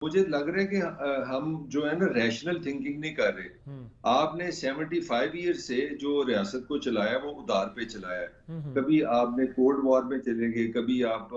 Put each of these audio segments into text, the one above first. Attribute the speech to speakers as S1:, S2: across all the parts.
S1: मुझे लग रहा है कि हम जो है ना रैशनल थिंकिंग नहीं कर रहे।
S2: हम्म।
S1: आपने 75 ईयर से जो रियासत को चलाया वो उधार पे चलाया है।
S2: हम्म।
S1: कभी आपने कोल्ड वॉर में चले गए, कभी आप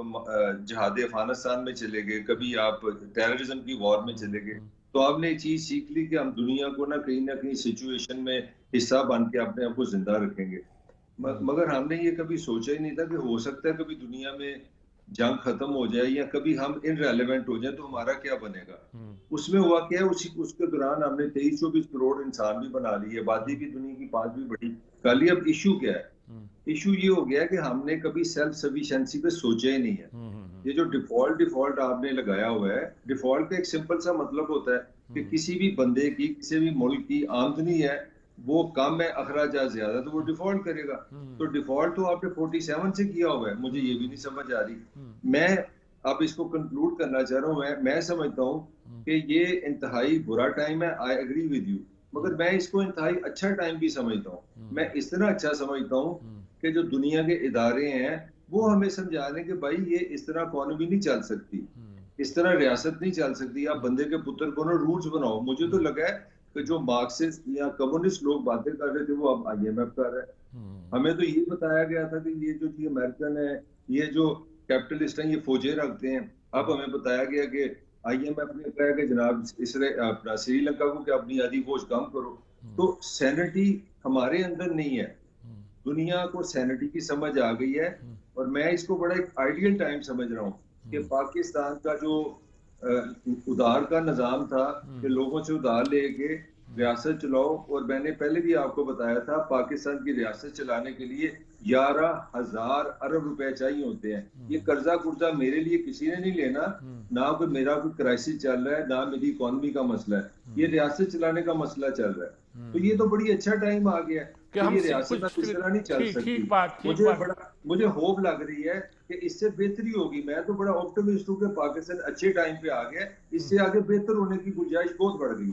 S1: जिहाद अफगानिस्तान में चले गए, कभी आप टेररिज्म की वॉर में चले गए।
S2: हम्म।
S1: तो आपने एक चीज सीख ली कि हम दुनिया को ना कहीं सिचुएशन में हिस्सा बन के अपने आप को जिंदा रखेंगे।
S2: हम्म।
S1: मगर हमने ये कभी सोचा ही नहीं था कि हो सकता है कभी दुनिया में जंग खत्म हो जाए या कभी हम इनरेलेवेंट हो जाए तो हमारा क्या बनेगा।
S2: हम्म।
S1: उसमें हुआ क्या है, उसी उसके दौरान हमने 23-24 करोड़ इंसान भी बना लिए, आबादी
S2: हम्म।
S1: भी दुनिया की पांचवी बड़ी कर ली। अब इशू क्या है?
S2: हम्म।
S1: इशू ये हो गया कि हमने कभी सेल्फ सफिशिएंसी पे सोचा ही नहीं है।
S2: हम्म।
S1: ये जो डिफॉल्ट डिफॉल्ट आपने लगाया हुआ है, डिफॉल्ट का एक सिंपल सा मतलब होता है कि
S2: हम्म।
S1: किसी भी बंदे की, किसी भी मुल्क की आमदनी है वो कम है, अखराजात ज्यादा, तो वो डिफॉल्ट करेगा। तो डिफॉल्ट तो आपने 47 से किया हुआ है, मुझे ये भी नहीं समझ आ रही। मैं अब इसको कंक्लूड करना चाह रहा हूँ। मैं समझता हूँ कि ये इंतहाई बुरा टाइम है, आई एग्री विद यू। मगर मैं इसको इंतहाई अच्छा टाइम भी समझता हूँ। मैं इस तरह अच्छा समझता हूँ कि जो दुनिया के इदारे हैं वो हमें समझा रहे हैं कि भाई ये इस तरह इकोनॉमी नहीं चल सकती, इस तरह रियासत नहीं चल सकती। आप बंदे के पुत्र को ना रूल्स बनाओ। मुझे तो लगा है कि जो मार्क्सिस्ट या कम्युनिस्ट लोग बातें कर रहे थे वो अब आईएमएफ कर रहे हैं। हमें तो ये बताया गया था कि ये जो जी अमेरिकन है, ये जो कैपिटलिस्ट हैं, ये फौजें रखते हैं। अब हमें बताया गया कि आईएमएफ ने कहा कि जनाब अपना श्रीलंका को कि अपनी आधी फौज कम करो। तो सैनिटी हमारे अंदर नहीं है। दुनिया को सैनिटी की समझ आ गई है। और मैं इसको बड़ा एक आइडियल टाइम समझ रहा हूँ कि पाकिस्तान का जो उधार का निजाम था कि लोगों से उधार लेके रियासत चलाओ। और मैंने पहले भी आपको बताया था पाकिस्तान की रियासत चलाने के लिए 11,000 अरब रुपए चाहिए होते हैं। ये कर्जा कुर्जा मेरे लिए किसी ने नहीं लेना। ना कोई मेरा कोई क्राइसिस चल रहा है, ना मेरी इकोनॉमी का मसला है, ये रियासत चलाने का मसला चल रहा है। तो ये तो बड़ी अच्छा टाइम आ गया है
S2: कि
S1: कि
S2: हम
S1: ये रियासत अब
S2: कुछ
S1: इस तरह नहीं चल
S2: ठीक
S1: सकती।
S2: ठीक बात, ठीक
S1: मुझे
S2: बात।
S1: बड़ा मुझे होप लग रही है कि इससे बेहतरी होगी। मैं तो बड़ा ऑप्टिमिस्ट हूँ कि पाकिस्तान अच्छे टाइम पे आ गया, इससे आगे बेहतर होने की गुंजाइश बहुत बढ़ गई।